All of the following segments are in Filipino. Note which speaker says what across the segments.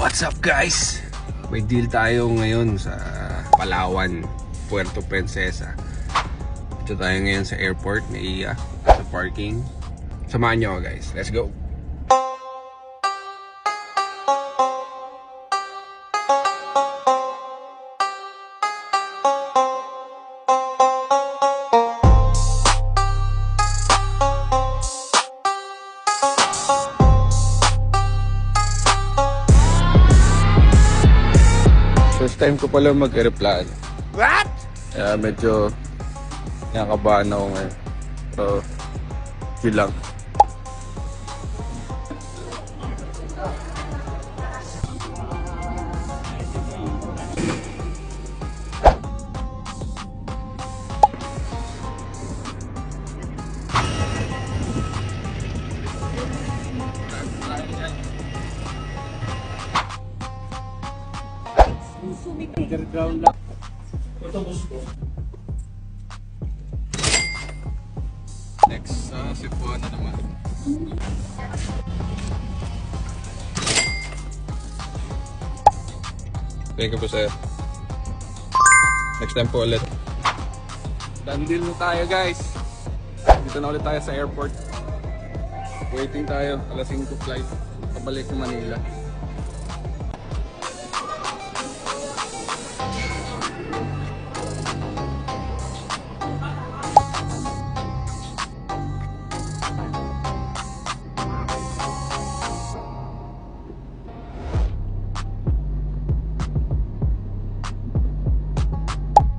Speaker 1: What's up guys? May deal tayo ngayon sa Palawan, Puerto Princesa. Dito tayo ngayon sa airport na iya, sa parking. Samahan nyo ako guys, let's go! First time ko pala mag-aeroplano.
Speaker 2: What?
Speaker 1: Kaya medyo nakakabahan ako ngayon. So, chill lang.
Speaker 2: Underground lang. Ito gusto.
Speaker 1: Next, Cebuana naman. Thank you po sir. Next time po ulit. Done deal na tayo guys. Dito na ulit tayo sa airport. Waiting tayo, alas 5 flight. Pabalik ng Manila.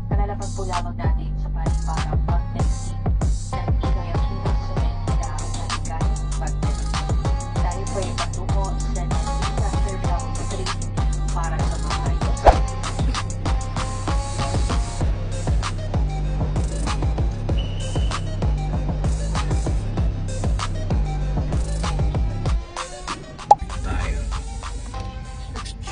Speaker 3: Kalalapag po lamang natin sa paliparang pag-taxi ng Ikayakino Cementeria Nalikan Pag-taxi. Tayo po ay patungo sa Nandita Terminal 3 para sa mga ayos.
Speaker 1: Tayo. XG.